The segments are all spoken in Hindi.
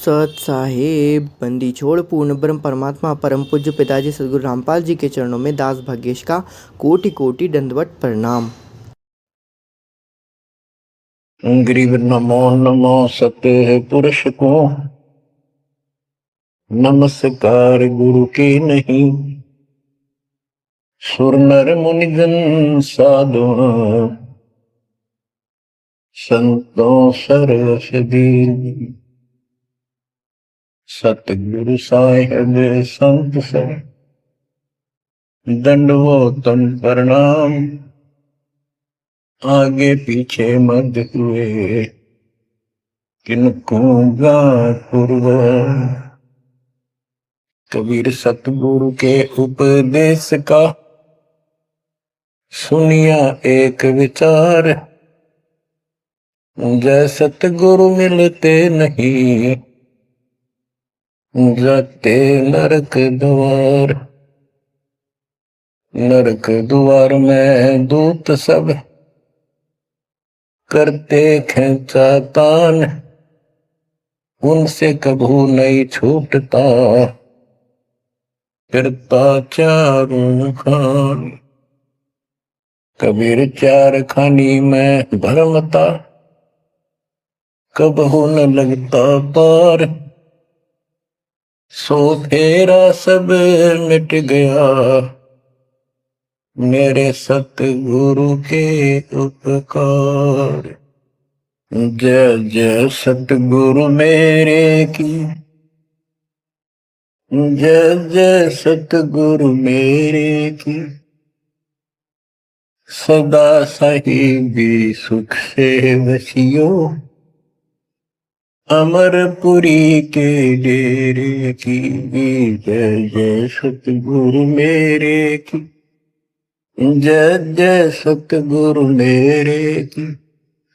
सत साहेब। बंदी छोड़ पूर्ण ब्रह्म परमात्मा परम पूज्य पिताजी सदगुरु रामपाल जी के चरणों में दास भाग्येश का कोटि कोटि दंडवत प्रणाम। गरीब नमो नमो सत्य पुरुष को नमस्कार गुरु की नहीं। सुर नर मुनि जन साधु संतों सरस दीन। सतगुरु साहेब संत सब दंडवतन प्रणाम। आगे पीछे मत हुए किनको पूर्व। कबीर सतगुरु के उपदेश का सुनिया एक विचार। जय सतगुरु मिलते नहीं जाते नरक द्वार। नरक द्वार में दूत सब करते खेचा तान। उनसे कभू नहीं छूटता फिरता चारों खान। कबीर चार खानी में भरमता कबहू न लगता पार। सो फेरा सब मिट गया मेरे सतगुरु के उपकार। जय जय सतगुरु मेरे की जय जय सतगुरु मेरे की। सदा साहिबी सुख से वसियो अमरपुरी के डेरे की। जय जय सतगुरु मेरे की जय जय सतगुरु मेरे की।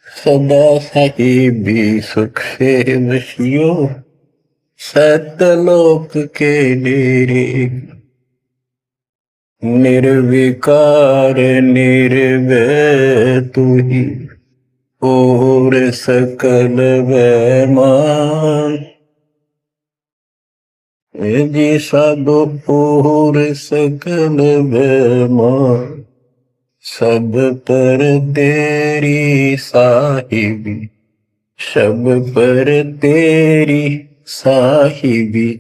सदा साहिबी सुख से वसियो सतलोक के डेरे। निर्विकार निर्भय तू ही और सकल वैमान। जी साधो और सकल वैमान। सब पर तेरी साहिबी सब पर तेरी साहिबी।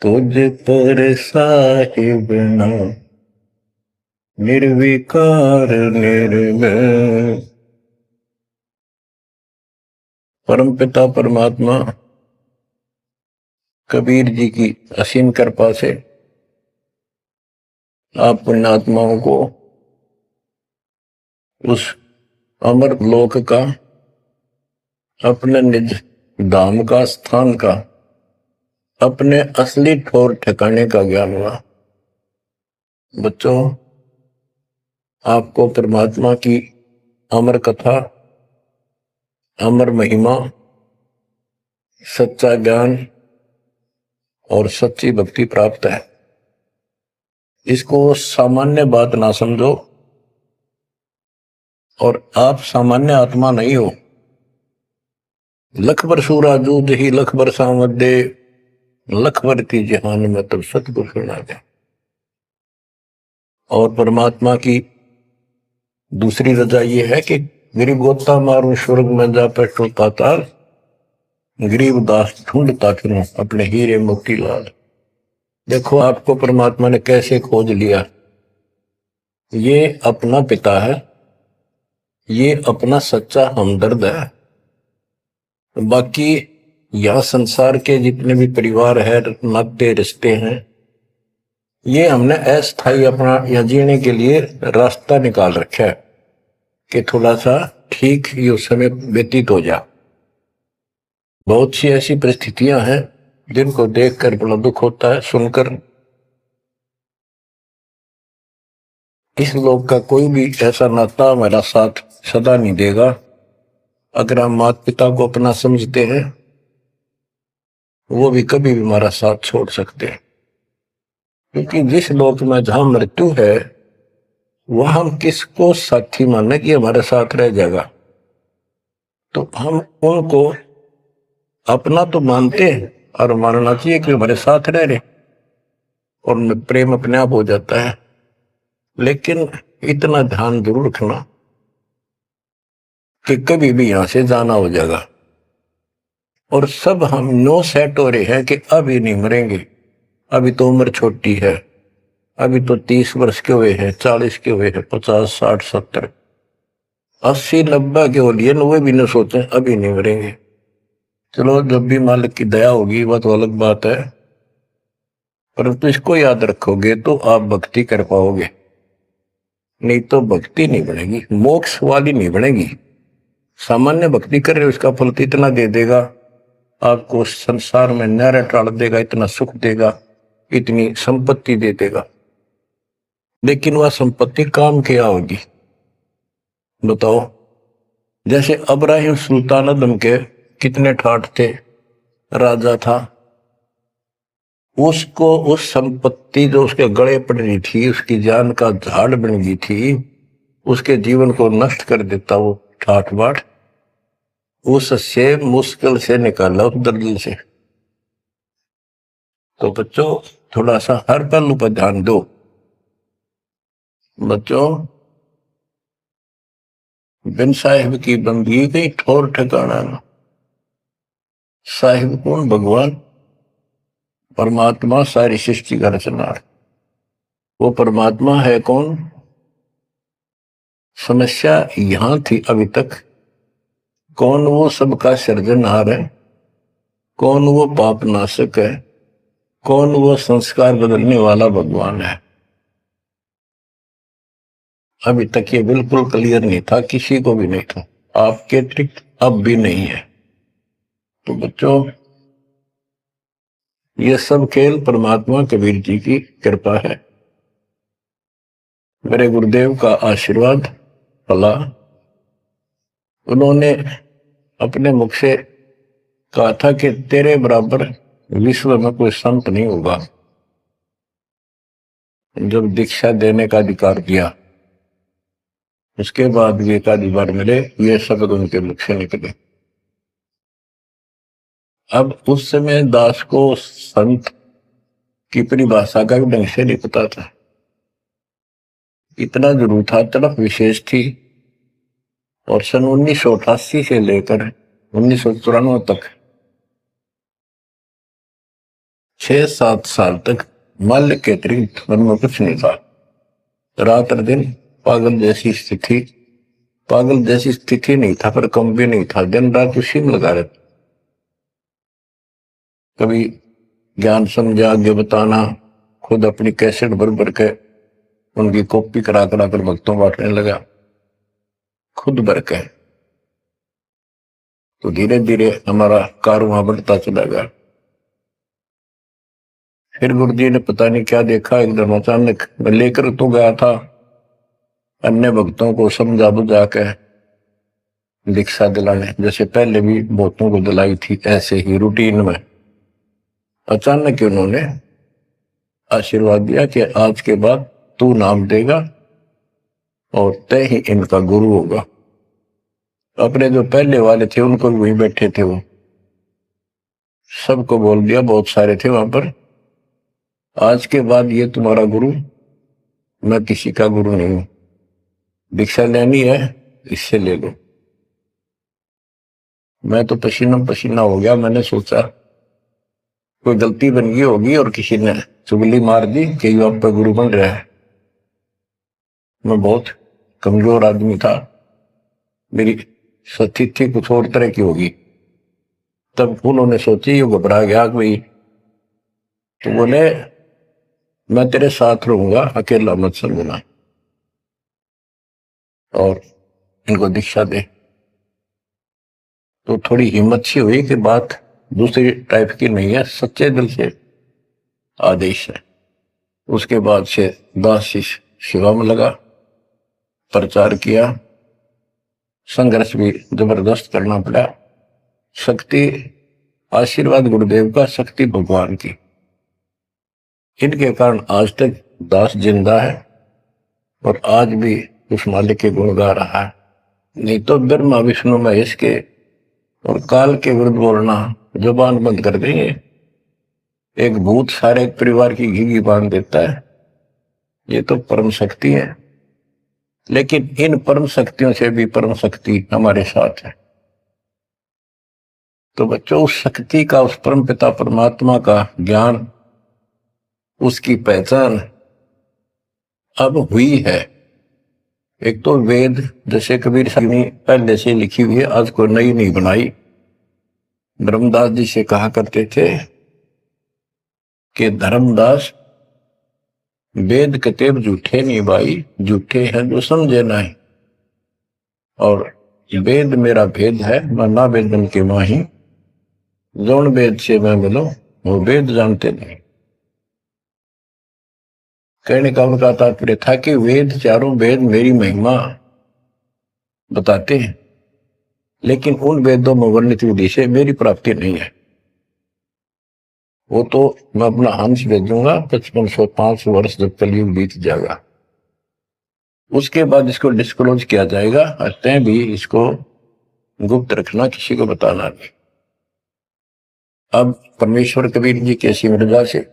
तुझ पर साहिब ना निर्विकार निर्भय। परम पिता परमात्मा कबीर जी की असीम कृपा से आप पुण्यात्माओं को उस अमर लोक का अपने निज धाम का स्थान का अपने असली ठौर ठिकाने का ज्ञान हुआ। बच्चों, आपको परमात्मा की अमर कथा अमर महिमा सच्चा ज्ञान और सच्ची भक्ति प्राप्त है। इसको सामान्य बात ना समझो और आप सामान्य आत्मा नहीं हो। लख बर सूरा जूद ही लख बर सामद दे लख बर की जहान में तब सतगुरु सुना दे। और परमात्मा की दूसरी रजा ये है कि गरीब गोता मारू स्वर्ग में जा बैठो पाताल। गरीब दास ढूंढता फिरूं अपने हीरे मोती लाल। देखो आपको परमात्मा ने कैसे खोज लिया। ये अपना पिता है, ये अपना सच्चा हमदर्द है। बाकी यह संसार के जितने भी परिवार है नाते रिश्ते हैं, ये हमने अस्थायी अपना या जीने के लिए रास्ता निकाल रखा है कि थोड़ा सा ठीक ये समय व्यतीत हो जा। बहुत सी ऐसी परिस्थितियां हैं जिनको देखकर बड़ा दुख होता है सुनकर। इस लोक का कोई भी ऐसा नाता हमारा साथ सदा नहीं देगा। अगर हम माता पिता को अपना समझते हैं वो भी कभी भी हमारा साथ छोड़ सकते हैं। क्योंकि जिस लोक में जहां मृत्यु है वह हम किसको साथी माने कि हमारे साथ रह जाएगा। तो हम उनको अपना तो मानते हैं और मानना चाहिए कि हमारे साथ रह रहे और प्रेम अपने आप हो जाता है। लेकिन इतना ध्यान जरूर रखना कि कभी भी यहां से जाना हो जाएगा। और सब हम नो सेट हो रहे हैं कि अभी नहीं मरेंगे, अभी तो उम्र छोटी है, अभी तो 30 वर्ष के हुए हैं, 40 के हुए हैं, 50, 60, 70, 80, 90 के हो लिए, वे भी न सोचे अभी नहीं मरेंगे। चलो जब भी मालिक की दया होगी वह तो अलग बात है, परंतु इसको याद रखोगे तो आप भक्ति कर पाओगे, नहीं तो भक्ति नहीं बनेगी, मोक्ष वाली नहीं बनेगी। सामान्य भक्ति कर रहे हो इसका फल तो इतना दे देगा, आपको संसार में न्यारा टाल देगा, इतना सुख देगा, इतनी संपत्ति दे देगा, लेकिन वह संपत्ति काम क्या होगी बताओ। जैसे अब्राहिम सुल्तान आदम के कितने ठाठ थे, राजा था, उसको उस संपत्ति जो उसके गले पड़ रही थी, उसकी जान का झाड़ बन गई थी, उसके जीवन को नष्ट कर देता वो ठाठ बाट, उससे मुश्किल से निकाला उस दर्द से। तो बच्चों थोड़ा सा हर पहलू पर ध्यान दो। बच्चों बिन साहिब की बंदगी कहीं ठोर ठिकाना ना। साहिब कौन? भगवान परमात्मा, सारी सृष्टि का रचनार। वो परमात्मा है कौन? समस्या यहां थी अभी तक, कौन वो सबका सृजनहार है, कौन वो पाप नाशक है, कौन वो संस्कार बदलने वाला भगवान है। अभी तक ये बिल्कुल क्लियर नहीं था, किसी को भी नहीं था, आपके अतिरिक्त अब भी नहीं है। तो बच्चों ये सब खेल परमात्मा कबीर जी की कृपा है, मेरे गुरुदेव का आशीर्वाद फला। उन्होंने अपने मुख से कहा था कि तेरे बराबर विश्व में कोई संत नहीं होगा। जब दीक्षा देने का अधिकार दिया उसके बाद भी एक आधी बार मिले, ये शब्द उनके मुख से निकले। अब उस समय दास को संत की परिभाषा का भी ढंग से नहीं पता था, इतना जरूर था, तड़प विशेष थी। और सन 1988 से लेकर 1994 तक 6-7 साल तक मल के अतिरिक्त मन में कुछ नहीं था, रात और दिन पागल जैसी स्थिति। पागल जैसी स्थिति नहीं था पर कम भी नहीं था, दिन रात उसी में लगा रहता। कभी ज्ञान समझा आगे बताना, खुद अपनी कैसेट भर भर के उनकी कॉपी करा करा कर भक्तों बांटने लगा, खुद भर के। तो धीरे धीरे हमारा कारवां बढ़ता चला गया। फिर गुरु जी ने पता नहीं क्या देखा, एकदम अचानक मैं लेकर तो गया था अन्य भक्तों को समझा बुझा के दीक्षा दिलाने, जैसे पहले भी बहुतों को दिलाई थी, ऐसे ही रूटीन में। अचानक उन्होंने आशीर्वाद दिया कि आज के बाद तू नाम देगा और तय ही इनका गुरु होगा। अपने जो पहले वाले थे उनको भी वहीं बैठे थे, वो सबको बोल दिया, बहुत सारे थे वहां पर, आज के बाद ये तुम्हारा गुरु, मैं किसी का गुरु नहीं हूं, दीक्षा लेनी है इससे ले लो। मैं तो पसीना पसीना हो गया, मैंने सोचा कोई गलती बन गई होगी और किसी ने चुगली मार दी कि ये आप पर गुरु बन रहा है। मैं बहुत कमजोर आदमी था, मेरी स्थिति कुछ और तरह की होगी। तब उन्होंने सोची, ये घबरा गया कोई, तो बोले मैं तेरे साथ रहूंगा, अकेला मत समझना, और इनको दीक्षा दे। तो थोड़ी हिम्मत सी हुई कि बात दूसरी टाइप की नहीं है, सच्चे दिल से आदेश है। उसके बाद से दास शिष्य सेवा में लगा, प्रचार किया, संघर्ष भी जबरदस्त करना पड़ा। शक्ति आशीर्वाद गुरुदेव का, शक्ति भगवान की, इनके कारण आज तक दास जिंदा है और आज भी उस मालिक के गुण गा रहा है। नहीं तो ब्रह्मा विष्णु महेश के और काल के विरुद्ध बोलना जुबान बंद कर देंगे। एक भूत सारे परिवार की घी बांध देता है। ये तो परम शक्ति है, लेकिन इन परम शक्तियों से भी परम शक्ति हमारे साथ है। तो बच्चों, उस शक्ति का, उस परम पिता परमात्मा का ज्ञान, उसकी पहचान अब हुई है। एक तो वेद, जैसे कबीर साहब ने पहले से लिखी हुई है, आज को नई नहीं बनाई। धर्मदास जी से कहा करते थे कि धर्मदास, वेद कतेब झूठे नहीं भाई, झूठे हैं जो समझे नहीं। और वेद मेरा भेद है, मैं ना वेदन के माही, जौन वेद से मैं मिलो वो वेद जानते नहीं। कहने का उनका तात्पर्य था कि वेद, चारों वेद मेरी महिमा बताते हैं, लेकिन उन वेदों में वर्णित विधि से मेरी प्राप्ति नहीं है। वो तो मैं अपना अंश भेजूंगा 5505 वर्ष जब कलयुग बीत जाएगा, उसके बाद इसको डिस्क्लोज किया जाएगा। तय भी इसको गुप्त रखना, किसी को बताना नहीं। अब परमेश्वर कबीर जी की ऐसी मृदा से,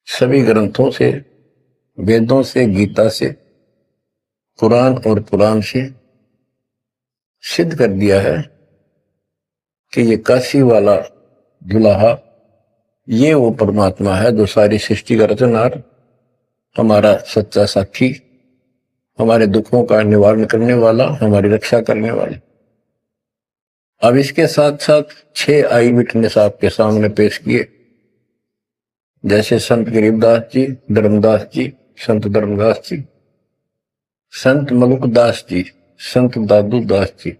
सभी ग्रंथों से, वेदों से, गीता से, कुरान और पुराण से सिद्ध कर दिया है कि ये काशी वाला दुल्हा, ये वो परमात्मा है जो सारी सृष्टि का रचनहार, हमारा सच्चा साथी, हमारे दुखों का निवारण करने वाला, हमारी रक्षा करने वाला। अब इसके साथ साथ 6 आई विटनेस आपके सामने पेश किए, जैसे संत गरीबदास जी, धर्मदास जी, संत धर्मदास जी, संत मलुकदास जी, संत दादू दास जी,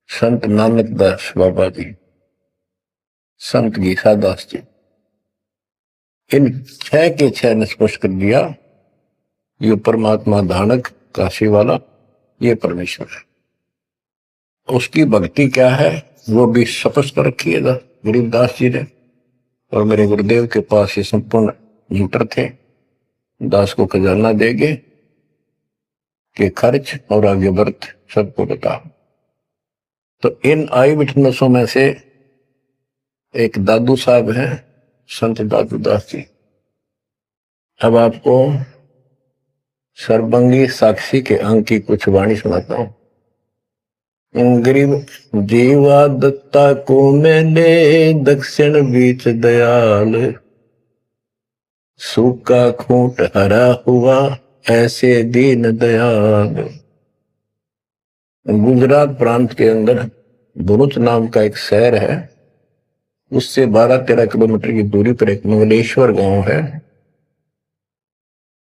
संत नानक दास बाबा जी, संत गीसा दास जी। इन 6 के 6 ने स्पष्ट कर दिया, ये परमात्मा धानक काशी वाला, ये परमेश्वर है। उसकी भक्ति क्या है वो भी स्पष्ट कर रखी है गरीबदास जी ने। और मेरे गुरुदेव के पास ये संपूर्ण इंटर थे, दास को खजाना देंगे कि खर्च और आगे व्रत सबको बता। तो इन आई विटनेसों में से एक दादू साहब हैं, संत दादू दास जी। अब आपको सर्वंगी साक्षी के अंक की कुछ वाणी सुनाता हूं। गरीब जीवा दत्ता को मैंने दक्षिण बीच दयाल, सूखा खूंट हरा हुआ ऐसे दीन दयाल। गुजरात प्रांत के अंदर भरूच नाम का एक शहर है, उससे 12-13 किलोमीटर की दूरी पर एक मंगलेश्वर गांव है।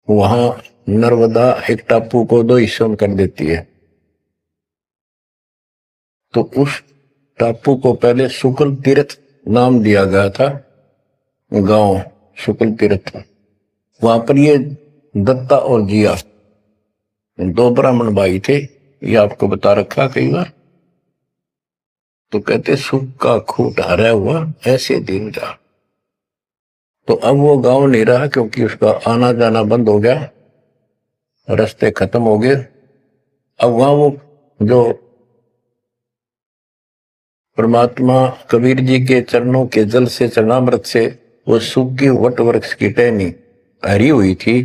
वहां नर्मदा एक टापू को 2 हिस्सों में कर देती है। तो उस टापू को पहले शुक्ल तीर्थ नाम दिया गया था, गांव शुक्ल तीर्थ। वहां पर ये दत्ता और जिया 2 ब्राह्मण भाई थे, ये आपको बता रखा कई बार। तो कहते सूखा खूंट हरा हुआ ऐसे दिन का। तो अब वो गांव नहीं रहा, क्योंकि उसका आना जाना बंद हो गया, रास्ते खत्म हो गए। अब वहां वो जो परमात्मा कबीर जी के चरणों के जल से, चरणामृत से वो सूखी वट वृक्ष की टहनी हरी हुई थी,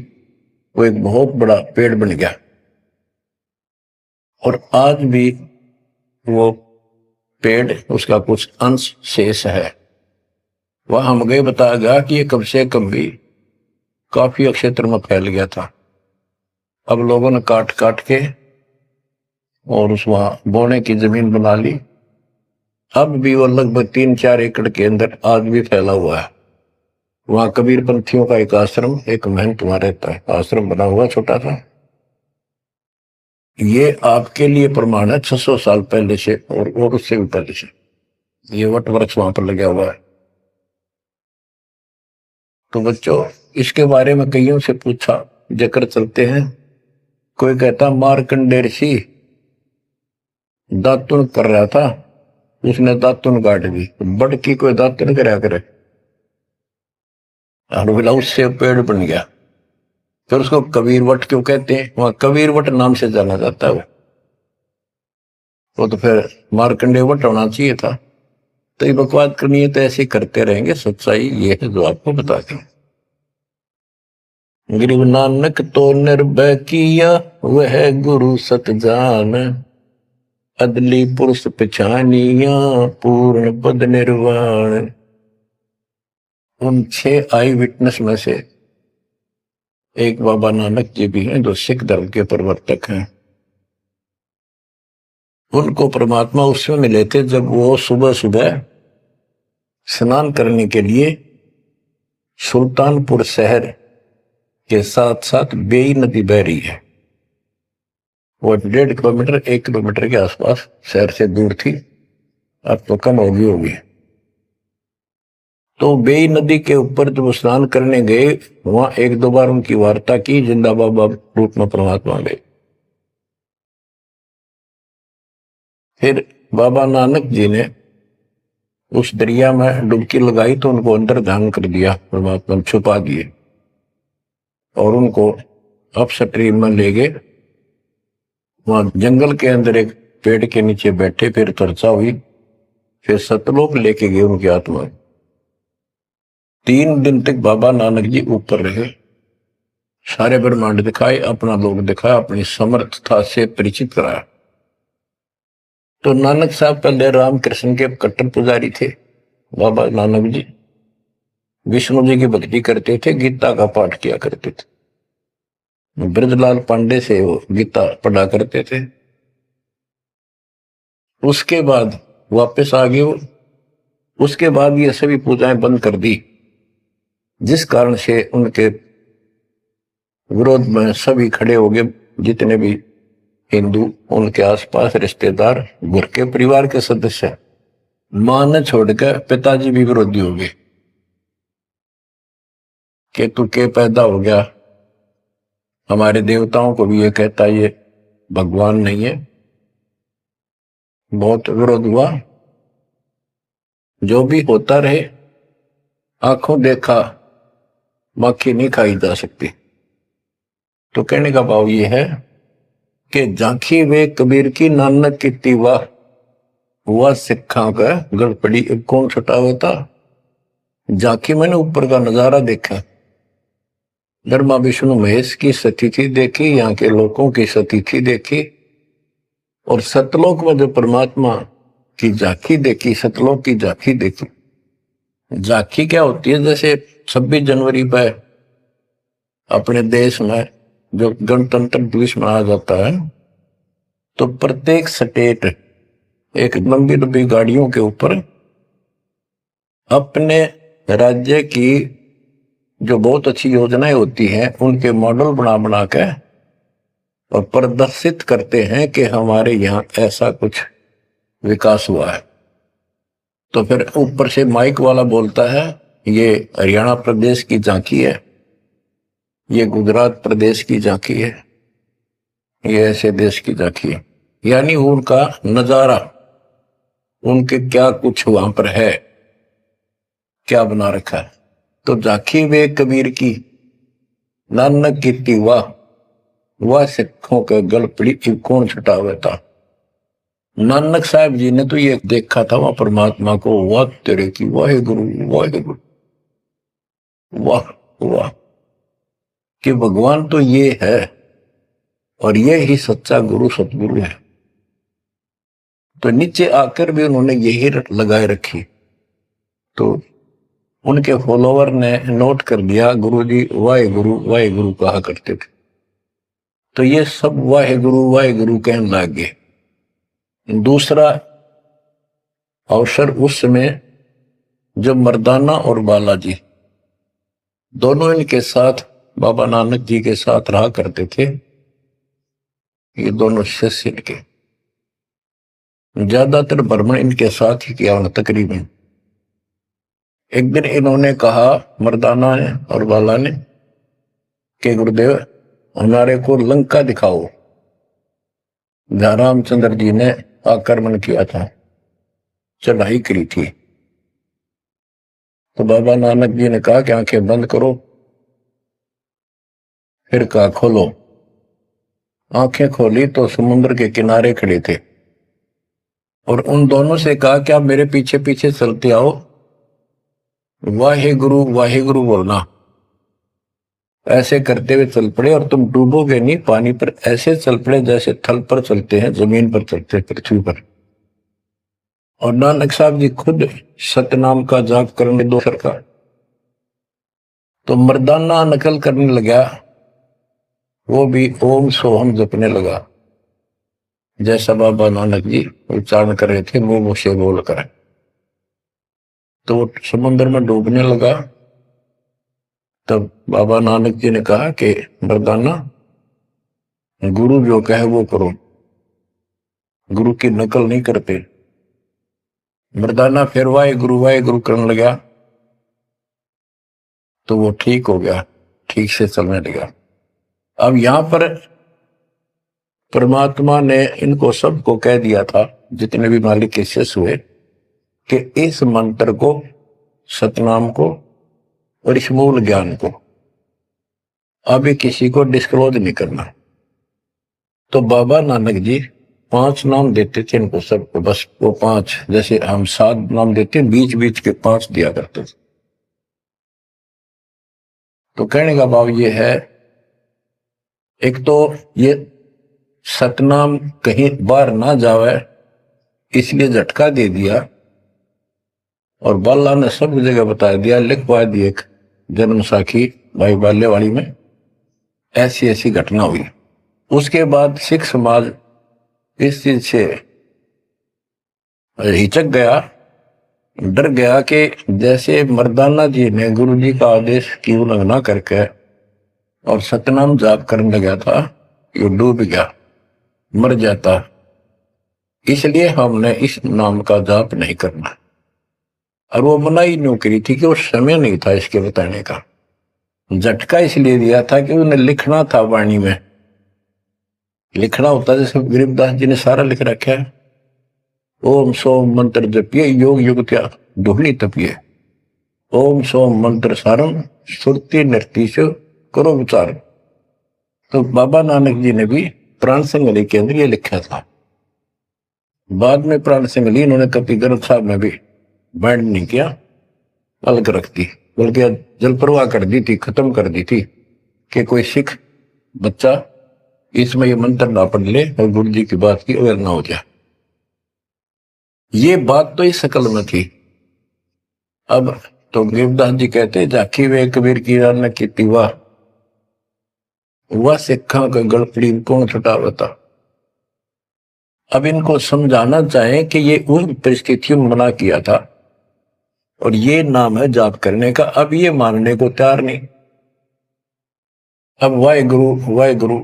वो एक बहुत बड़ा पेड़ बन गया। और आज भी वो पेड़, उसका कुछ अंश शेष है। वह हम गए, बताया गया कि ये कम से कम भी काफी क्षेत्र में फैल गया था। अब लोगों ने काट काट के और उस वहां बोने की जमीन बना ली। अब भी वो लगभग 3-4 एकड़ के अंदर आज भी फैला हुआ है। वहां कबीर पंथियों का एक आश्रम, एक महंत वहां रहता है, आश्रम बना हुआ छोटा सा। ये आपके लिए प्रमाण है 600 साल पहले से और उससे भी पहले से ये वट वृक्ष वहां पर लगा हुआ है। तो बच्चों, इसके बारे में कईयों से पूछा, जकर चलते हैं। कोई कहता मार्कंडेय ऋषि दातुन कर रहा था, उसने दातुन काट दी। बड़ की कोई दातुन कराया करे, और बोला उससे पेड़ बन गया। फिर उसको कबीर वट क्यों कहते हैं? वहां कबीर वट नाम से जाना जाता है। वो तो फिर मार्कंडेय वट होना चाहिए था। तो ये बकवाद करनी है तो ऐसे करते रहेंगे। सच्चाई ये है जो आपको बता दें। गरीब नानक तो निर्भय किया वह गुरु सत जान, अदली पुरुष पछानिया पूर्ण पद निर्वाण। उन 6 आई विटनेस में से एक बाबा नानक जी भी हैं जो सिख धर्म के प्रवर्तक हैं। उनको परमात्मा उस समय मिले थे जब वो सुबह सुबह स्नान करने के लिए सुल्तानपुर शहर के साथ साथ बेई नदी बह रही है। वो 1.5 किलोमीटर 1 किलोमीटर के आसपास शहर से दूर थी, अब तो कम होगी। तो बेई नदी के ऊपर जब स्नान करने गए, वहां 1-2 बार उनकी वार्ता की, जिंदा बाबा रूप में परमात्मा गए। फिर बाबा नानक जी ने उस दरिया में डुबकी लगाई तो उनको अंदर ध्यान कर दिया, परमात्मा छुपा दिए और उनको अपस्ट्रीम में ले गए। वहां जंगल के अंदर एक पेड़ के नीचे बैठे, फिर चर्चा हुई, फिर सतलोक लेके गए उनकी आत्मा। 3 दिन तक बाबा नानक जी ऊपर रहे, सारे ब्रह्मांड दिखाए, अपना लोक दिखाया, अपनी समर्थता से परिचित कराया। तो नानक साहब पहले रामकृष्ण के कट्टर पुजारी थे। बाबा नानक जी विष्णु जी की भक्ति करते थे, गीता का पाठ किया करते थे। ब्रजलाल पांडे से वो गीता पढ़ा करते थे। उसके बाद वापस आ गए वो। उसके बाद ये सभी पूजाएं बंद कर दी, जिस कारण से उनके विरोध में सभी खड़े हो गए, जितने भी हिंदू, उनके आसपास रिश्तेदार, घर के परिवार के सदस्य। मां ने छोड़कर पिताजी भी विरोधी हो गए कि तू के पैदा हो गया, हमारे देवताओं को भी ये कहता ये भगवान नहीं है। बहुत विरोध हुआ। जो भी होता रहे, आंखों देखा मक्खी नहीं खाई जा सकती। तो कहने का भाव ये है कि झांकी वे कबीर की नानक की तीवा हुआ सिखा का गड़पड़ी कौन छुटावता। झांकी मैंने ऊपर का नजारा देखा, ब्रह्मा विष्णु महेश की स्थिति देखी, यहाँ के लोगों की स्थिति देखी, और सतलोक में जो परमात्मा की झांकी देखी, सतलोक की झांकी देखी। झांकी क्या होती है? जैसे 26 जनवरी पर अपने देश में जो गणतंत्र दिवस मनाया जाता है, तो प्रत्येक स्टेट एक लंबी लंबी गाड़ियों के ऊपर अपने राज्य की जो बहुत अच्छी योजनाएं होती हैं उनके मॉडल बना बना के और प्रदर्शित करते हैं कि हमारे यहाँ ऐसा कुछ विकास हुआ है। तो फिर ऊपर से माइक वाला बोलता है ये हरियाणा प्रदेश की झांकी है, ये गुजरात प्रदेश की झांकी है, ये ऐसे देश की झांकी है। यानी उनका नजारा, उनके क्या कुछ वहां पर है, क्या बना रखा है। तो झांकी वे कबीर की नानक की तीवा वह सिखों के गल पड़ी कौन छुटावे था। नानक साहब जी ने तो ये देखा था वहां परमात्मा को, वाह तेरे की वाहे गुरु वाहे गुरु, वाह वाह, कि भगवान तो ये है और ये ही सच्चा गुरु सतगुरु है। तो नीचे आकर भी उन्होंने यही लगाए रखी। तो उनके फॉलोवर ने नोट कर दिया गुरु जी वाहे गुरु कहा करते थे। तो ये सब वाहे गुरु कहने लग गए। दूसरा अवसर उस समय जब मर्दाना और बालाजी दोनों इनके साथ बाबा नानक जी के साथ रहा करते थे। ये दोनों शिष्य इनके ज्यादातर भ्रमण इनके साथ ही किया उन्होंने तकरीबन। एक दिन इन्होंने कहा मर्दाना ने और बाला ने कि गुरुदेव हमारे को लंका दिखाओ, जहां रामचंद्र जी ने आक्रमण किया था, चढ़ाई करी थी। तो बाबा नानक जी ने कहा कि आंखें बंद करो, फिर कहा खोलो। आंखें खोली तो समुद्र के किनारे खड़े थे और उन दोनों से कहा कि आप मेरे पीछे पीछे चलते आओ, वाहे गुरु बोलना। ऐसे करते हुए चल पड़े और तुम डूबोगे नहीं पानी पर, ऐसे चल पड़े जैसे थल पर चलते हैं, जमीन पर चलते हैं, पृथ्वी पर। और नानक साहब जी खुद सतनाम का जाप करने दो सरकार, तो मर्दाना नकल करने लगा, वो भी ओम सोहम जपने लगा, जैसा बाबा नानक जी उच्चारण कर रहे थे मुंह से बोल कर। तो वो समुद्र में डूबने लगा। तब बाबा नानक जी ने कहा कि मर्दाना, गुरु जो कहे वो करो, गुरु की नकल नहीं करते। मर्दाना फिर वाहे गुरु करने लगा, तो वो ठीक हो गया, ठीक से चलने लगा। अब यहां पर परमात्मा ने इनको सबको कह दिया था, जितने भी मालिक के शिष्य हुए, कि इस मंत्र को, सतनाम को और इस मूल ज्ञान को अभी किसी को डिस्क्लोज नहीं करना। तो बाबा नानक जी 5 नाम देते थे इनको सबको, बस वो 5, जैसे हम 7 नाम देते, बीच बीच के 5 दिया करते थे। तो कहने का भाव ये है, एक तो ये सतनाम कहीं बाहर ना जावे इसलिए झटका दे दिया, और बाला ने सब जगह बता दिया, लिखवा दी एक जन्म साखी भाई बाल्यवाड़ी में, ऐसी ऐसी घटना हुई। उसके बाद सिख समाज इस चीज से हिचक गया, डर गया कि जैसे मर्दाना जी ने गुरु जी का आदेश की उल्लंघना करके और सतनाम जाप करने लगा था, ये डूब गया, मर जाता, इसलिए हमने इस नाम का जाप नहीं करना। और वो मनाही नहीं करी थी कि वो समय नहीं था इसके बताने का। झटका इसलिए दिया था कि उन्हें लिखना था, वाणी में लिखना होता, जैसे गरीबदास जी ने सारा लिख रखा है, ओम सोम मंत्र जपिए, योग युग क्या ढूंढनी तपिए, ओम सोम मंत्र सारम, सुरती नृतीश करो विचार। तो बाबा नानक जी ने भी प्राण संगली के अंदर ये लिखा था। बाद में प्राण संगली इन्होंने कपि ग्रंथ साहब में भी बैंड नहीं किया, अलग रख दी, बल्कि जल प्रवाह कर दी थी, खत्म कर दी थी कि कोई सिख बच्चा इसमें ये मंत्र ना पढ़ ले और गुरु जी की बात की अवेयर ना हो जाए। ये बात तो इस शकल में थी। अब तो गरीबदास जी कहते, जाखी वे कबीर की रान की तिवा, वह सिखा का गलपड़ी कौन छुटावता। अब इनको समझाना चाहें कि ये उन परिस्थितियों में मना किया था और ये नाम है जाप करने का, अब ये मानने को तैयार नहीं। अब वाहे गुरु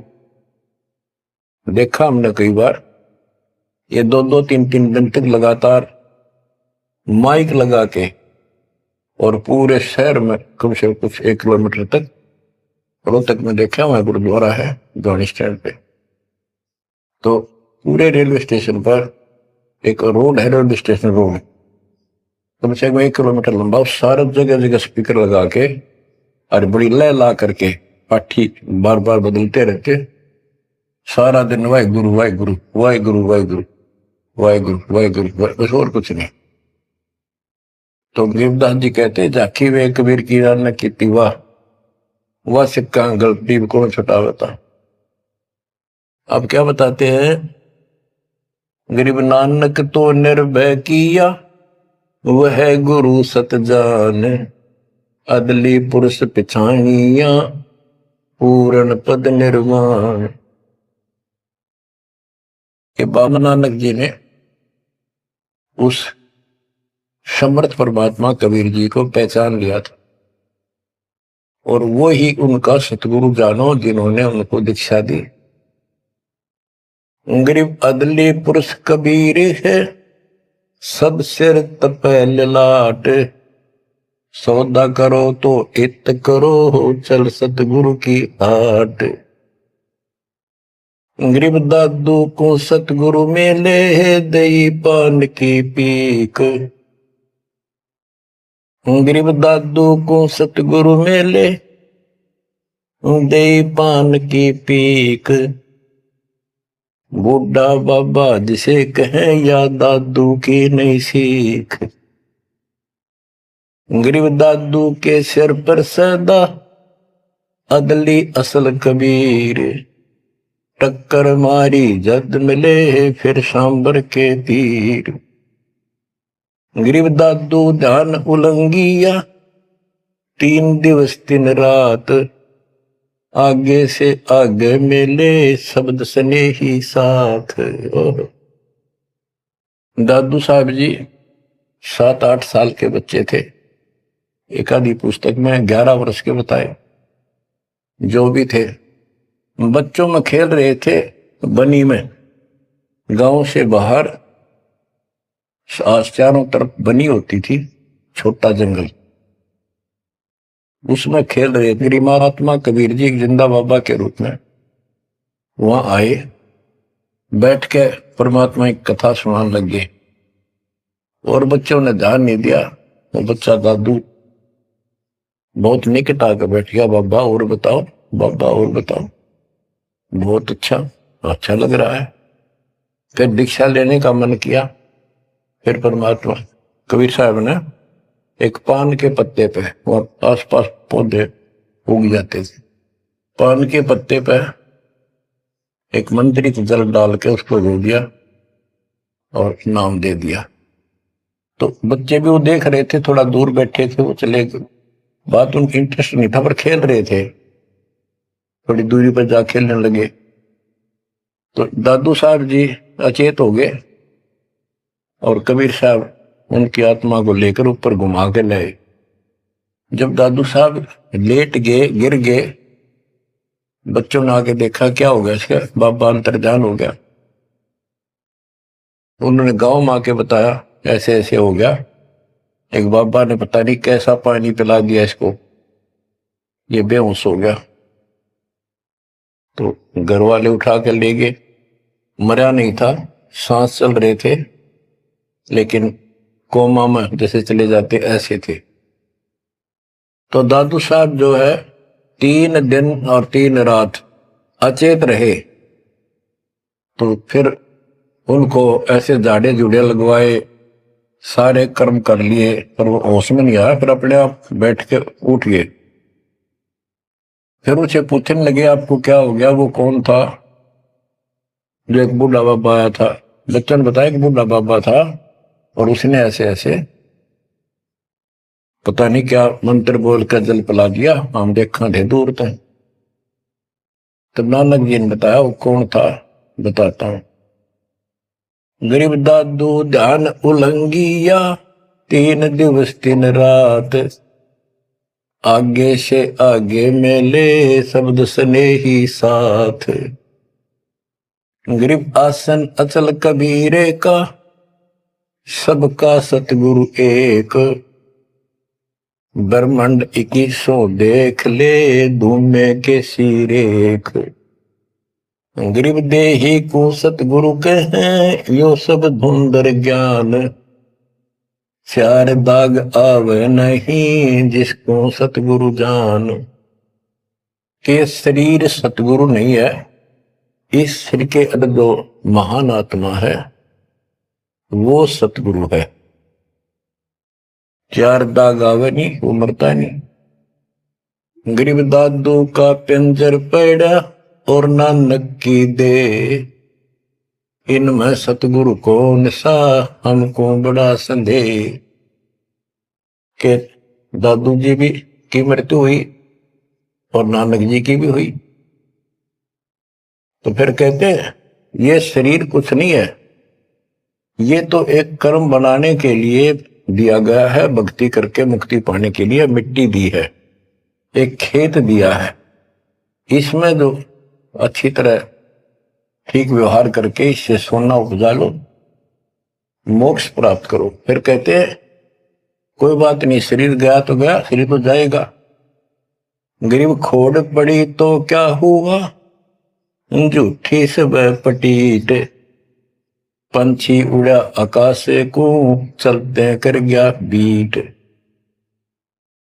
देखा हमने कई बार, ये 2-2, 3-3 दिन तक लगातार माइक लगा के और पूरे शहर में कम से कम कुछ 1 किलोमीटर तक, रोहतक में देखा वहां गुरुद्वारा है गाड़ी स्टैंड पे, तो पूरे रेलवे स्टेशन पर एक रोड है, रेलवे स्टेशन रोड कम से कम 1 किलोमीटर लंबा, सारा जगह जगह स्पीकर लगा के और बड़ी लय ला करके पाठी बार बार बदलते रहते, सारा दिन वाहे गुरु वाहे गुरु वाहे गुरु वाहे गुरु वाहे गुरु वाहे गुरु, बस और कुछ नहीं। तो गरीबदास जी कहते, जाखी वे कबीर की रान की तिवा, वह सिक्का गलती कौन छुटावता। अब क्या बताते हैं, गरीब नानक तो निर्भय किया, वह गुरु सत जान, अदली पुरुष पिछानिया, पूर्ण पद निर्वाण। के बाबा नानक जी ने उस समर्थ परमात्मा कबीर जी को पहचान लिया था, और वो ही उनका सतगुरु जानो जिन्होंने उनको दीक्षा दी। गरीब अदली पुरुष कबीर है, सब सिर तपे ललाट, सौदा करो तो इत करो, चल सतगुरु की हाट। गरीब दादू को सतगुरु मेले, दई पान की पीक। गरीब दादू को सतगुरु मेले, दई पान की पीक। बूढ़ा बाबा जिसे कहें या दादू की नई सीख। गरीब दादू के सिर पर सदा अदली असल कबीर। टक्कर मारी जद मिले फिर सांबर के तीर। गरीब दादू ध्यान उलंगिया 3 दिवस 3 रात। आगे से आगे मिले शब्द सने ही साथ। दादू साहब जी 7-8 साल के बच्चे थे। एक आधी पुस्तक में 11 वर्ष के बताए। जो भी थे बच्चों में खेल रहे थे बनी में। गांव से बाहर चारों तरफ बनी होती थी, छोटा जंगल, उसमें खेल रहे थे। महात्मा कबीर जी जिंदा बाबा के रूप में वहां आए, बैठ के परमात्मा की कथा सुनाने लगे और बच्चों ने ध्यान नहीं दिया। वो बच्चा दादू बहुत निकट आकर बैठ गया। बाबा और बताओ, बाबा और बताओ। बहुत अच्छा लग रहा है। फिर दीक्षा लेने का मन किया। फिर परमात्मा कबीर साहब ने एक पान के पत्ते पे, और आसपास पौधे उग जाते थे, पान के पत्ते पे एक मंत्रित जल डाल के उसको रो दिया और नाम दे दिया। तो बच्चे भी वो देख रहे थे, थोड़ा दूर बैठे थे, वो चले गए। बात उनकी इंटरेस्ट नहीं था पर खेल रहे थे। थोड़ी दूरी पर जा खेलने लगे तो दादू साहब जी अचेत हो गए और कबीर साहब उनकी आत्मा को लेकर ऊपर घुमा के लाए। जब दादू साहब लेट गए, गिर गए, बच्चों ने आके देखा क्या हो गया इसका, बाबा अंतर्ध्यान हो गया। उन्होंने गांव में आके बताया ऐसे ऐसे हो गया। एक बाबा ने पता नहीं कैसा पानी पिला दिया इसको, ये बेहोश हो गया। तो घर वाले उठा कर ले गए। मरा नहीं था, सांस चल रहे थे, लेकिन कोमा में जैसे चले जाते ऐसे थे। तो दादू साहब जो है 3 दिन और 3 रात अचेत रहे। तो फिर उनको ऐसे झाड़े जुड़े लगवाए, सारे कर्म कर लिए, पर वो होश में नहीं आया। फिर अपने आप बैठ के उठ गए। फिर उसे पूछने लगे आपको क्या हो गया, वो कौन था? जो एक बूढ़ा बाबा आया था। बच्चों ने बताया कि बूढ़ा बाबा था और उसने ऐसे ऐसे पता नहीं क्या मंत्र बोल कर जल पिला दिया, हम देखा थे दूर थे। तब नानक जी ने बताया वो कौन था, बताता हूं। गरीब दादू ध्यान उलंगिया 3 दिवस 3 रात। आगे से आगे मेले शब्द सने ही साथ। गरीब आसन अचल कबीरे का सबका सतगुरु एक। ब्रह्मांड 2100 देख ले धूमे के सिरेख। गरीब देही को सतगुरु कहें यो सब धुंधर ज्ञान। 4 दाग आवे नहीं जिसको सतगुरु जान। के शरीर सतगुरु नहीं है, इस शरीर के अंदर जो महान आत्मा है वो सतगुरु है। 4 दाग आवे नहीं, वो मरता नहीं। गरीब दादू का पिंजर पड़ा और नानक की दे। इनमें सतगुरु को निशा हमको बड़ा संदेह। के दादू जी भी की मृत्यु हुई और नानक जी की भी हुई। तो फिर कहते हैं ये शरीर कुछ नहीं है, ये तो एक कर्म बनाने के लिए दिया गया है, भक्ति करके मुक्ति पाने के लिए मिट्टी दी है, एक खेत दिया है। इसमें जो अच्छी तरह ठीक व्यवहार करके इससे सोना उपजा लो, मोक्ष प्राप्त करो। फिर कहते हैं कोई बात नहीं, शरीर गया तो गया, शरीर तो जाएगा। गरीब खोड़ पड़ी तो क्या हुआ, झूठी सब पटीट। पंछी उड़ा आकाश को चलते कर गया बीट।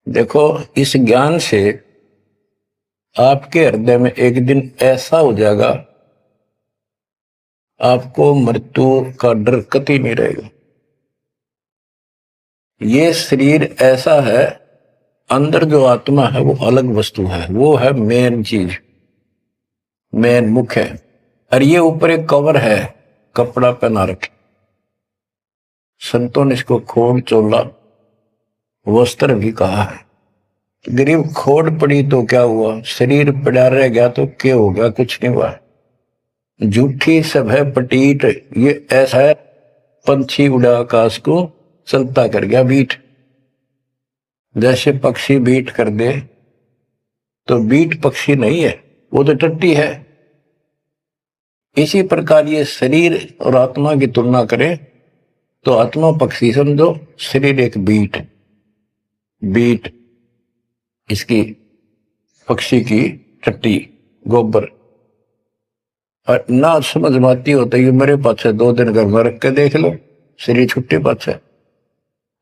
देखो इस ज्ञान से आपके हृदय में एक दिन ऐसा हो जाएगा आपको मृत्यु का डर कतई नहीं रहेगा। ये शरीर ऐसा है, अंदर जो आत्मा है वो अलग वस्तु है, वो है मेन चीज, मेन मुख्य है। और ये ऊपर एक कवर है, कपड़ा पहना रखे। संतों ने इसको खोड़ चोला वस्त्र भी कहा है। गरीब खोड़ पड़ी तो क्या हुआ, शरीर पड़ा रह गया तो क्या हो गया, कुछ नहीं हुआ। झूठी सब है पटीट, ये ऐसा है पंछी उड़ा आकाश को, चलता कर गया बीट। जैसे पक्षी बीट कर दे तो बीट पक्षी नहीं है, वो तो टट्टी है। इसी प्रकार ये शरीर और आत्मा की तुलना करें तो आत्मा पक्षी समझो, शरीर एक बीट, बीट इसकी पक्षी की टट्टी, गोबर। और ना समझ में आती होता है, मेरे पास 2 दिन घर में रख के देख लो, शरीर छुट्टे पास है,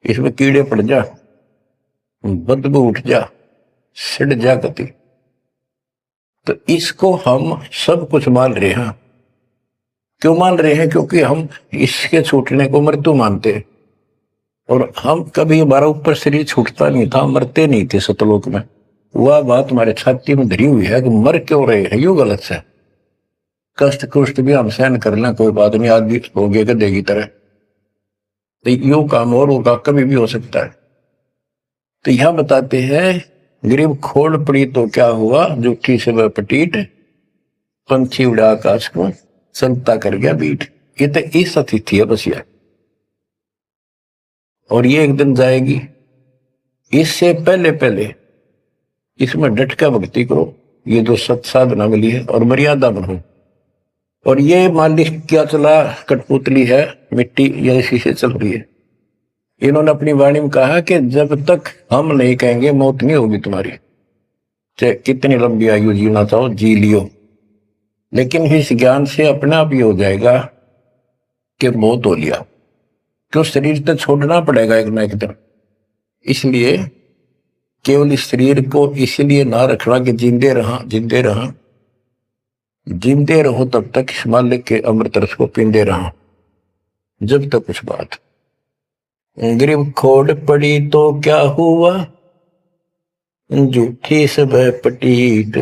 इसमें कीड़े पड़ जा, बदबू उठ जा, सिड़ जा गति। तो इसको हम सब कुछ मान रहे हैं। क्यों मान रहे हैं? क्योंकि हम इसके छूटने को मृत्यु मानते हैं। और हम कभी, हमारा ऊपर शरीर छूटता नहीं था, मरते नहीं थे सतलोक में। वह बात हमारे छाती में धरी हुई है कि मर क्यों रहे हैं, यू गलत है। कष्ट कुष्ट भी हम सहन कर लें, कोई बात नहीं, आदमी हो गए गधे की तरह, तो यू काम और होगा, कभी भी हो सकता है। तो यह बताते हैं, गरीब खोड़ पड़ी तो क्या हुआ, झूठी से वह पटीट, पंछी उड़ा आकाश को, चलता कर गया बीट। ये तो इस अतिथि है बस यह, और ये एक दिन जाएगी। इससे पहले पहले इसमें डट कर भक्ति करो, ये जो सत साधना मिली है, और मर्यादा बनो। और ये मालिक क्या चला, कठपुतली है, मिट्टी या इसी से चल रही है। इन्होंने अपनी वाणी में कहा कि जब तक हम नहीं कहेंगे मौत नहीं होगी तुम्हारी, चाहे कितनी लंबी आयु जीना चाहो जी लियो। लेकिन इस ज्ञान से अपने आप ये हो जाएगा कि मौत हो लिया, क्यों शरीर तो छोड़ना पड़ेगा एक ना एक दिन। इसलिए केवल इस शरीर को इसलिए ना रखना कि जिंदे रहा, जिंदे रहा, जिंदे रहो तब तक इस मालिक के अमृत रस को पींदे रहा, जब तक कुछ बात। गरीब खोड़ पड़ी तो क्या हुआ, झूठी सब पटीट,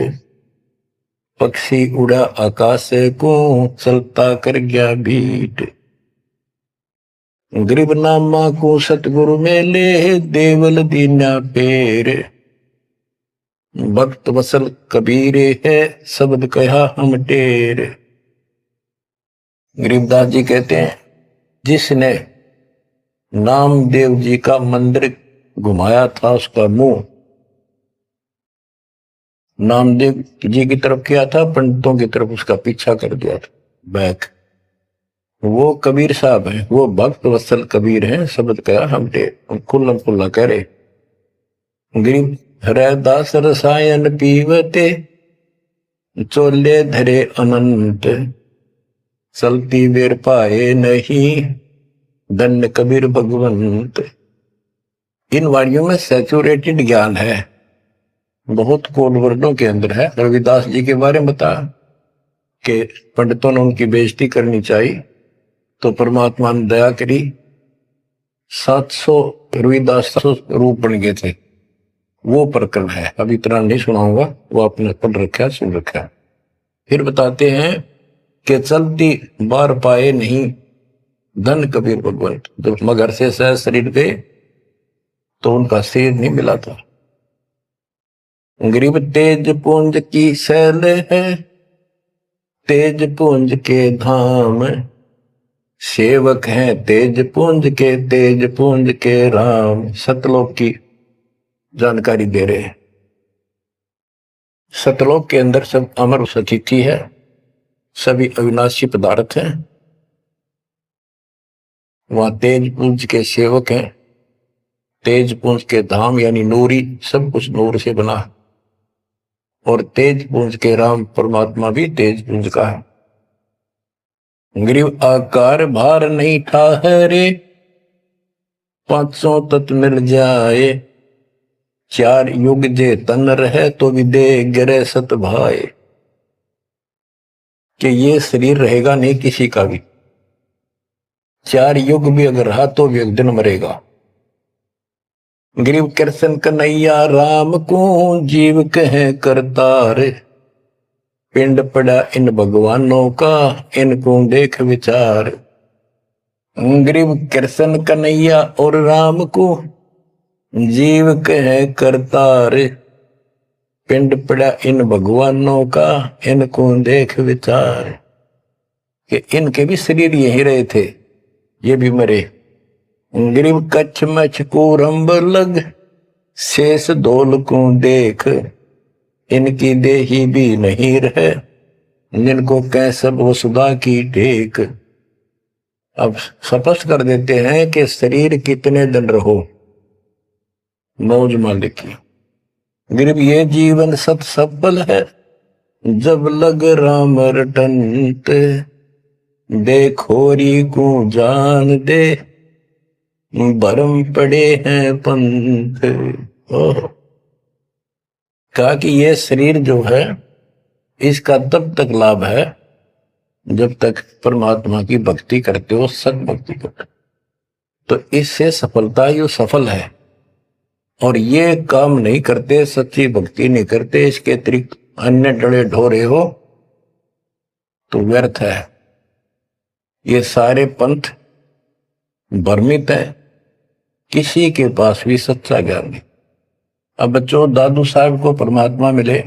पक्षी उड़ा आकाश को, चलता कर गया बीट। गरीब नामा को सतगुरु में ले, देवल दीना पेर, भक्त वसल कबीरे है, शब्द कहा हम टेर। गरीबदास जी कहते हैं, जिसने नामदेव जी का मंदिर घुमाया था उसका मुंह नामदेव जी की तरफ किया था, पंडितों की तरफ उसका पीछा कर दिया था बैक। वो कबीर साहब हैं, वो भक्त वत्सल कबीर हैं, शब्द कहा हम खुल्लम खुल्ला कह रहे। गरीब हरदास रसायन पीवते, चोले धरे अनंत, चलती बेर पाए नहीं, धन्य कबीर भगवंत। इन वाणियों में सैचुरेटेड ज्ञान है, बहुत कोड वर्डों के अंदर है। रविदास जी के बारे में बता कि पंडितों ने उनकी बेइज्जती करनी चाहिए तो परमात्मा ने दया करी, 700 रविदास रूप बन गए थे। वो प्रकरण है, अब इतना नहीं सुनाऊंगा, वो आपने पढ़ रखा है, सुन रखा है। फिर बताते हैं कि चलती बार पाए नहीं, धन कबीर भगवंत। जब मगर से सह शरीर गए तो उनका शरीर नहीं मिला था। गरीब तेज पुंज की शैल है, तेज पुंज के धाम, सेवक हैं तेज पुंज के, तेज पुंज के राम। सतलोक की जानकारी दे रहे हैं। सतलोक के अंदर सब अमर सतिथि है, सभी अविनाशी पदार्थ हैं। वहां तेज पुंज के सेवक हैं, तेज पुंज के धाम यानी नूरी, सब कुछ नूर से बना है। और तेज पुंज के राम परमात्मा भी तेज पुंज का है। गरीब आकार भार नहीं ठहरे, 500 तत्व मिल जाए, 4 युग जे तन रहे तो भी दे गिरे सत भाए। कि ये शरीर रहेगा नहीं किसी का भी, 4 युग भी अगर रहा तो भी एक दिन मरेगा। गरीब कृष्ण कन्हैया राम को जीव कहे करतार, पिंड पड़ा इन भगवानों का इनको देख विचार। गरीब कृष्ण कन्हैया और राम को जीव कहे करतार, पिंड पड़ा इन भगवानों का इनको देख विचार। कि इनके भी शरीर यही रहे थे, ये भी मरे। गरीब कच्छ मछ को रंब लग, शेष धोल को देख, इनकी देही भी नहीं रहे, जिनको कह सब वसुधा की टेक। अब स्पष्ट कर देते हैं कि शरीर कितने दिन रहो, मौज मालिक की। गरीब ये जीवन सत सफल है, जब लग राम रटंत, देखोरी को जान दे, भरम पड़े हैं पंथ। कहा कि ये शरीर जो है इसका तब तक लाभ है जब तक परमात्मा की भक्ति करते हो, सत भक्ति करते हो, तो इससे सफलता यो सफल है। और ये काम नहीं करते, सच्ची भक्ति नहीं करते, इसके अतिरिक्त अन्य डले ढोरे हो तो व्यर्थ है। ये सारे पंथ भ्रमित है, किसी के पास भी सच्चा ज्ञान नहीं। अब बच्चों, दादू साहब को परमात्मा मिले,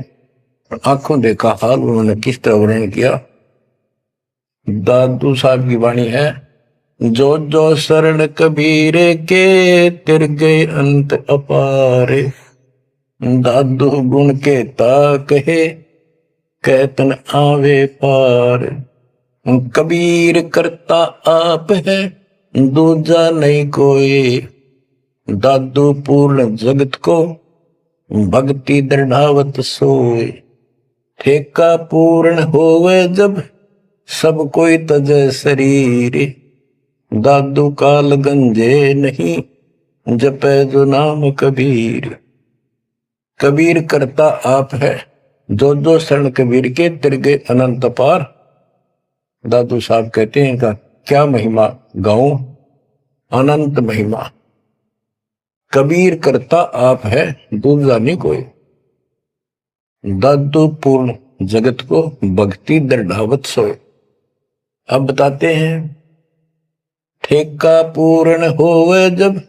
आंखों देखा हाल उन्होंने किस तरह वर्णन किया। दादू साहब की वाणी है, जो जो शरण कबीरे के, तिर गए अंत अपारे। दादू गुण के ता कहे, कहतन आवे पार। कबीर करता आप है, दूजा नहीं कोई। दादू पूर्ण जगत को, भक्ति दृढ़ावत सोए। ठेका पूर्ण होवे जब, सब कोई तजय शरीर। दादू काल गंजे नहीं, जपे जो नाम कबीर। कबीर करता आप है, जो शरण कबीर के, तिर गए अनंत पार। दादू साहब कहते हैं इनका क्या महिमा गाऊं, अनंत महिमा। कबीर करता आप है, दूसरा नहीं कोई। दादू पूर्ण जगत को, भक्ति दृढ़ावत सोए। अब बताते हैं, ठेका पूर्ण होवे जब,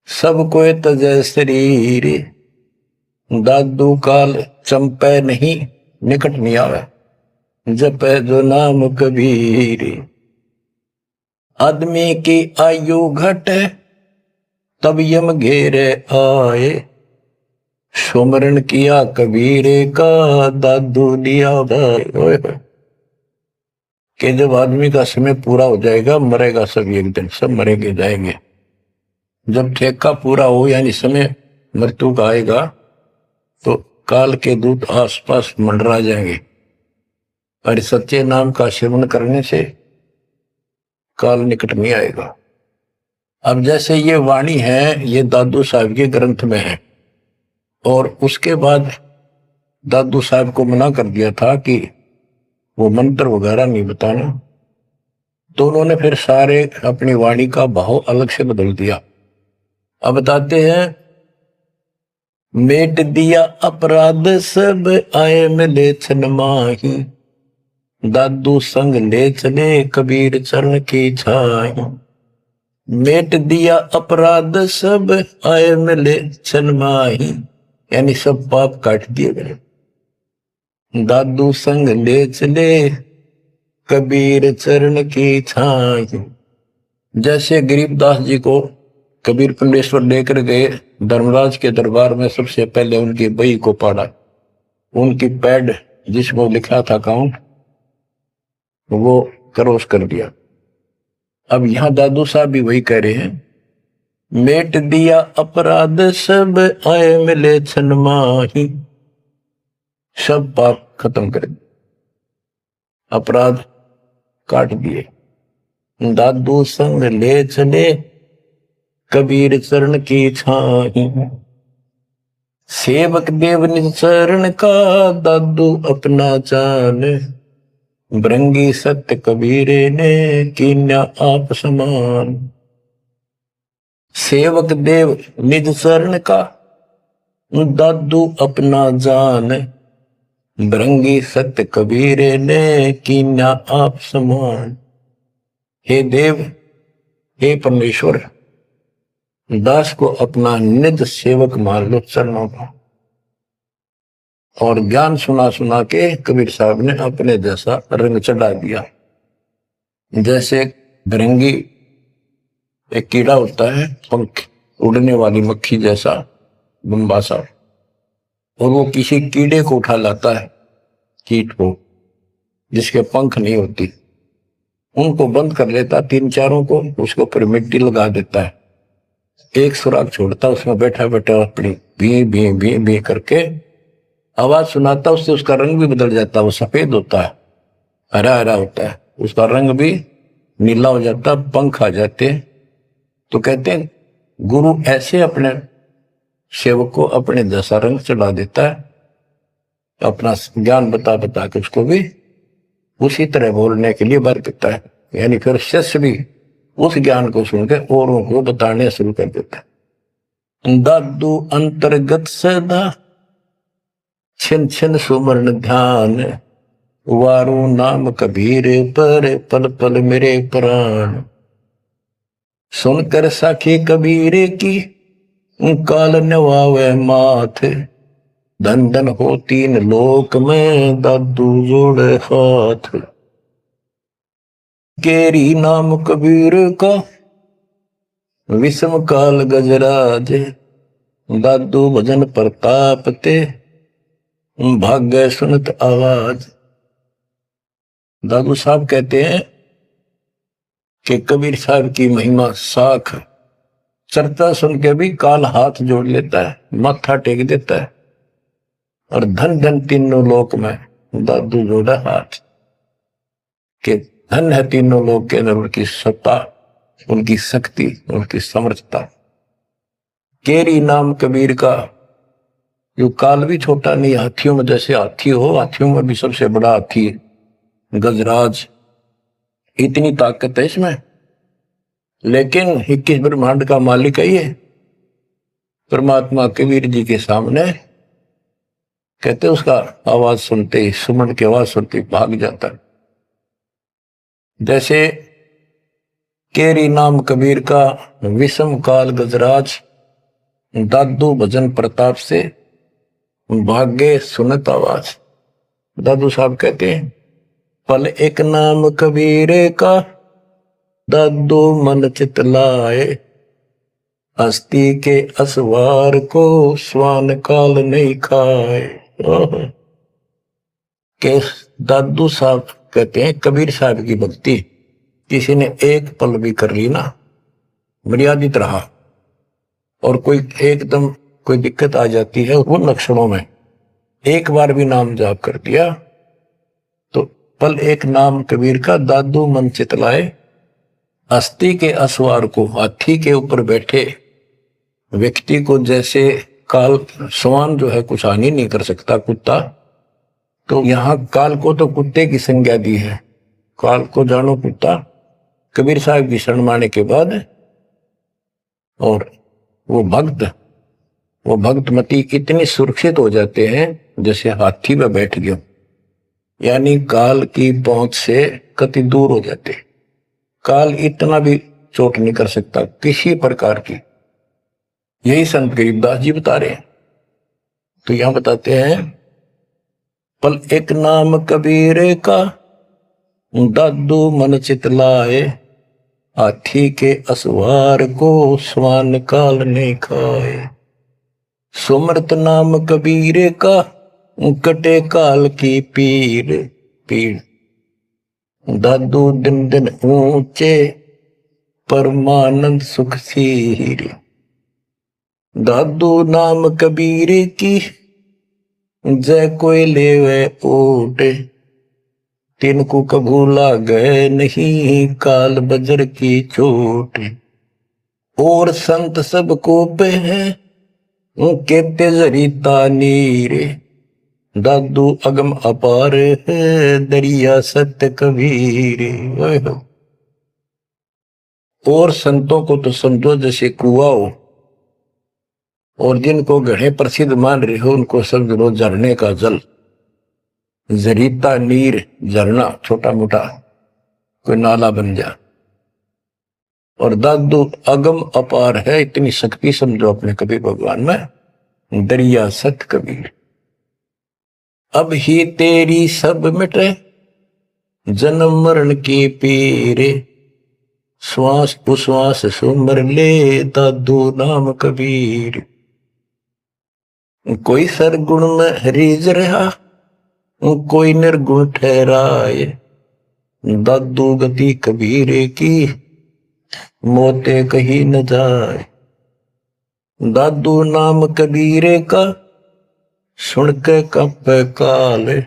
सब कोई तजय शरीर। दादू काल चंपे नहीं, निकट नहीं आवे, जपे जो नाम कबीर। आदमी की आयु घटे, तब यम घेरे आए। सुमरण किया कबीरे का, दादू लिया भाई। कि जब आदमी का समय पूरा हो जाएगा, मरेगा सब एक दिन, सब मरेंगे जाएंगे। जब ठेका पूरा हो यानी समय मृत्यु का आएगा, तो काल के दूत आसपास मंडरा जाएंगे। और सच्चे नाम का सेवन करने से काल निकट नहीं आएगा। अब जैसे ये वाणी है, ये दादू साहब के ग्रंथ में है, और उसके बाद दादू साहब को मना कर दिया था कि वो मंत्र वगैरह नहीं बताना, तो उन्होंने फिर सारे अपनी वाणी का भाव अलग से बदल दिया। अब बताते हैं, मेट दिया अपराध सब, आए मिले छन माही। दादू संग ले चले, कबीर चरण की छाई। मेट दिया अपराध सब, आए मिले छन माही। यानी सब पाप काट दिए गए। दादू संग ले चले, कबीर चरण की छाई। जैसे गरीबदास जी को कबीर पंडेश्वर लेकर गए धर्मराज के दरबार में, सबसे पहले उनकी बही को पढ़ा, उनकी पैड जिसमें लिखा था काउंट, वो क्रॉस कर दिया। अब यहां दादू साहब भी वही कह रहे हैं, मेट दिया अपराध सब, आए मिले छन माही। सब पाप खत्म कर दिए, अपराध काट दिए। दादू संग ले चले, कबीर चरण की छाही। सेवक देव निज चरण का, दादू अपना जान। भृंगी सत्य कबीरे ने कीन्या आप समान। सेवक देव निज शरण का दादू अपना जान। भृंगी सत्य कबीरे ने कीन्या आप समान। हे देव, हे परमेश्वर, दास को अपना निज सेवक मान लो चरणों का। और ज्ञान सुना सुना के कबीर साहब ने अपने जैसा रंग चढ़ा दिया। जैसे भृंगी एक कीड़ा होता है, पंख उड़ने वाली मक्खी जैसा बम्बासा, और वो किसी कीड़े को उठा लाता है, कीट को जिसके पंख नहीं होती, उनको बंद कर लेता, तीन चारों को, उसके ऊपर मिट्टी लगा देता है, एक सुराख छोड़ता, उसमें बैठा बैठा अपनी भी भी भी भी करके आवाज सुनाता, उससे उसका रंग भी बदल जाता, वो सफेद होता है, हरा हरा होता है, उसका रंग भी नीला हो जाता, पंख आ जाते। तो कहते हैं गुरु ऐसे अपने सेवक को अपने जैसा रंग चढ़ा देता है, अपना ज्ञान बता बता के उसको भी उसी तरह बोलने के लिए बर देता है। यानी फिर शिष्य भी उस ज्ञान को सुनकर औरों को बताने शुरू कर देता है। दादू अंतर्गत सदा छिन छिन सुमरण ध्यान। वारू नाम कबीर पर पल पल मेरे प्राण। सुनकर साखी कबीर की काल नवावे माथ। धन धन हो तीन लोक में दादू जोड़े हाथ। केरी नाम कबीर का विषम काल गजराज। दादू भजन प्रताप ते भाग्य सुनत आवाज। दादू साहब कहते हैं कि कबीर साहब की महिमा साख, चर्चा सुन के भी काल हाथ जोड़ लेता है, माथा टेक देता है, और धन धन तीनों लोक में दादू जोड़ा हाथ। के धन है तीनों लोक के अंदर उनकी सत्ता, उनकी शक्ति, उनकी समर्थता। केरी नाम कबीर का, जो काल भी छोटा नहीं, हाथियों में जैसे हाथी हो, हाथियों में भी सबसे बड़ा हाथी गजराज, इतनी ताकत है इसमें। लेकिन 21 ब्रह्मांड का मालिक है ये परमात्मा। कबीर जी के सामने कहते उसका आवाज सुनते ही, सुमन की आवाज सुनते ही भाग जाता है। जैसे केरी नाम कबीर का विषम काल गजराज। दादू भजन प्रताप से भाग्य सुनत आवाज। दादू साहब कहते हैं पल एक नाम कबीरे का दादू मन चित लाए। हस्ती के असवार को स्वान काल नहीं खाए। के दादू साहब कहते हैं कबीर साहब की भक्ति किसी ने एक पल भी कर ली ना, मर्यादित रहा, और कोई एकदम कोई दिक्कत आ जाती है वो लक्षणों में, एक बार भी नाम जाप कर दिया तो पल एक नाम कबीर का दादू मन चित लाए। हस्ती के असवार को, हाथी के ऊपर बैठे व्यक्ति को जैसे काल, स्वान जो है कुछ हानि नहीं कर सकता, कुत्ता, तो यहां काल को तो कुत्ते की संज्ञा दी है। काल को जानो कुत्ता। कबीर साहब की शरण माने के बाद और वो भक्तमती इतने सुरक्षित हो जाते हैं जैसे हाथी में बैठ गए, यानी काल की पहुंच से कति दूर हो जाते। काल इतना भी चोट नहीं कर सकता किसी प्रकार की। यही संत गरीबदास जी बता रहे हैं। तो यहां बताते हैं पल एक नाम कबीरे का दादू मन चित लाए। हाथी के असवार को स्वान काल ने खाए। सुमरत नाम कबीरे का कटे काल की पीड़। दादू दिन दिन ऊंचे परमानंद सुख सीर। दादू नाम कबीर की जय कोई लेवे ओट। तिनको कभू लागे नहीं काल बजर की चोट। और संत सब को पे है कहते जरीता नीरे। दादू अगम अपार है, दरिया सत्य कबीर। ओए हो। और संतों को तो समझो जैसे कुआं हो, और जिनको घड़े प्रसिद्ध मान रहे हो उनको समझ लो झरने का जल, जरीता नीर, झरना छोटा मोटा कोई नाला बन जा। और दादू अगम अपार है, इतनी शक्ति समझो अपने कबीर भगवान में, दरिया सत कबीर। अब ही तेरी सब मिटे, जन्म मरण के पीरे, श्वास उश्वास सुमर ले, दादू नाम कबीर। कोई सरगुण में रीझ रहा, कोई निर्गुण ठहराए, दादू गति कबीरे की, मोते कहीं न जाए। दादू नाम कबीरे का, सुन के कंपे काले,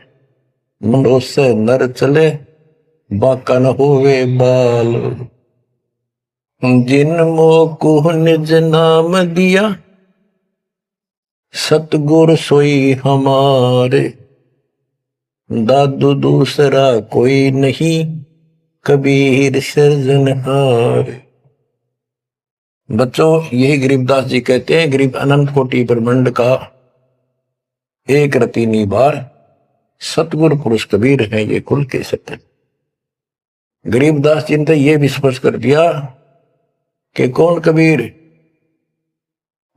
मुंडों से नर चले, बाका न होवे बाल। जिन मोह निज नाम दिया, सतगुर सोई हमारे, दादू दूसरा कोई नहीं, कबीर सृजनहार। बच्चों, यही गरीबदास जी कहते हैं, गरीब अनंत कोटि ब्रह्मांड का एक रति निबार, सतगुरु पुरुष कबीर है ये कुल के सत्य। गरीबदास जी ने यह भी स्पष्ट कर दिया कि कौन कबीर,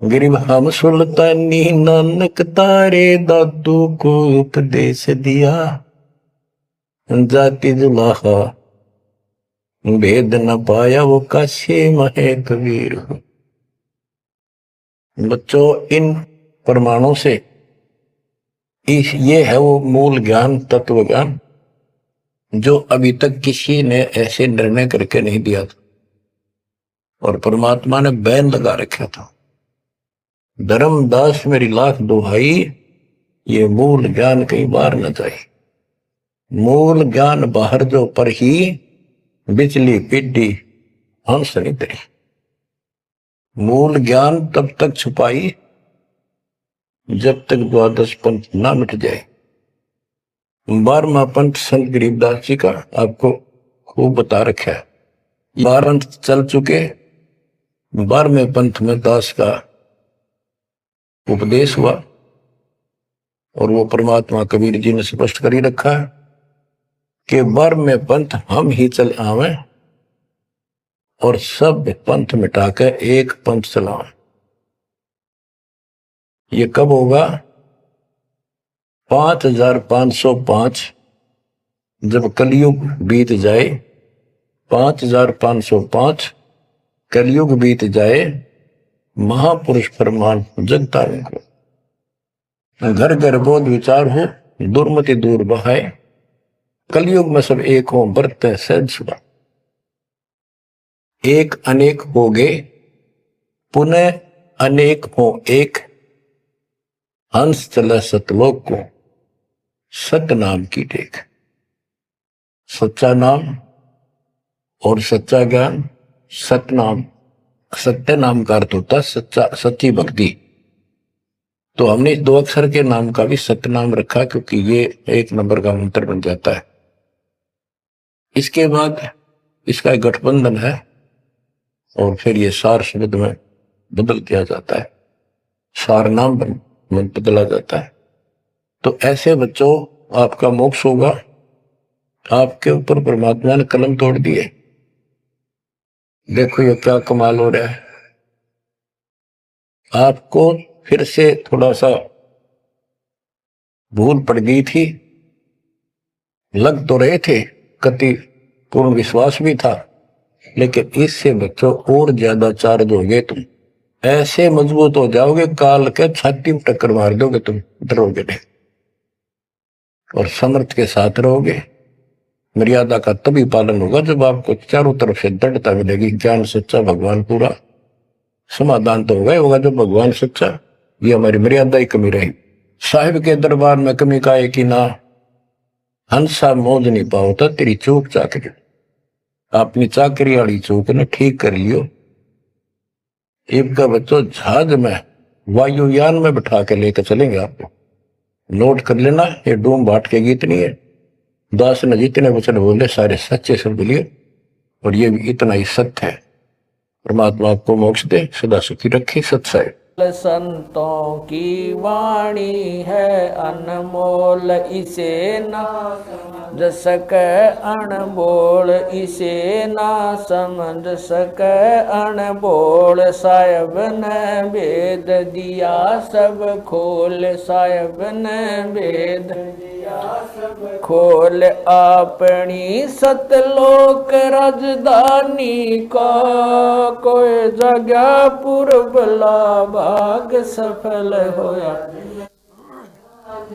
गरीब हम सुल्तानी नानक तारे, दादू को उपदेश दिया, जाति जुलाहा भेद न पाया, वो काशे महे कबीर। बच्चों, इन प्रमाणों से ये है वो मूल ज्ञान, तत्व ज्ञान, जो अभी तक किसी ने ऐसे निर्णय करके नहीं दिया था, और परमात्मा ने बैन लगा रखा था। धर्मदास मेरी लाख दुहाई, ये मूल ज्ञान कहीं बाहर न जाए। मूल ज्ञान बाहर जो पर ही, बिजली पिड्डी हंस नहीं तरी। मूल ज्ञान तब तक छुपाई जब तक द्वादश पंथ ना मिट जाए। 12वां पंथ संत गरीबदास जी का आपको खूब बता रखा है। 12 चल चुके, 12वें पंथ में दास का उपदेश हुआ, और वो परमात्मा कबीर जी ने स्पष्ट कर ही रखा है कि 12वें पंथ हम ही चल आवे, और सब पंथ मिटाकर एक पंथ चलाओ। ये कब होगा? 5505 जब कलयुग बीत जाए, 5505 कलयुग बीत जाए, महापुरुष फरमान जगता को, घर घर बोध विचार हो, दुर्मति दूर बहाए, कलयुग में सब एक हो, बरते सहज सुबह। एक अनेक हो गए, पुनः अनेक हो एक, हंस चला सतलोक को, सत नाम की टेक। सच्चा नाम और सच्चा ज्ञान, सत नाम, सत्य नाम का अर्थ होता सच्चा, सच्ची भक्ति। तो हमने 2 अक्षर के नाम का भी सत्य नाम रखा, क्योंकि ये 1 नंबर का मंत्र बन जाता है। इसके बाद इसका एक गठबंधन है, और फिर ये सार शब्द में बदल दिया जाता है, सार नाम बदला जाता है। तो ऐसे बच्चों, आपका मोक्ष होगा। आपके ऊपर परमात्मा ने कलम तोड़ दिए। देखो ये क्या कमाल हो रहा है। आपको फिर से थोड़ा सा भूल पड़ गई थी, लग तो रहे थे, कति पूर्ण विश्वास भी था, लेकिन इससे बच्चों और ज्यादा चार्ज हो गए तुम, ऐसे मजबूत हो जाओगे, काल के छाती में टक्कर मार दोगे तुम, डरोगे नहीं, और समर्थ के साथ रहोगे। मर्यादा का तभी पालन होगा जब आपको चारों तरफ से दृढ़ता मिलेगी। ज्ञान सच्चा, भगवान पूरा, समाधान तो होगा जब भगवान सच्चा। ये हमारी मर्यादा ही कमी रही। साहिब के दरबार में कमी का एक ही ना, हंसा मौज नहीं पाओ था तेरी चूक चाकरी। अपनी चाकरी वाली चूक ने ठीक कर लियो। इनका बच्चों जहाज में, वायुयान में बिठा के लेकर चलेंगे आपको, नोट कर लेना, ये डूम बाट के गीत नहीं है। दास ने जितने वचन बोले सारे सच्चे शब्द लिए, और ये भी इतना ही सत्य है। परमात्मा आपको मोक्ष दे, सदा सुखी रखे। सत्साई संतों की वाणी है अनमोल, इसे ना समझ सके अनबोल, इसे ना समझ सके अनबोल। साहिब ने वेद दिया सब खोल, साहिब ने वेद दिया सब खोल। अपनी सतलोक राजधानी का कोई जगह पूर्व भाग सफल होया।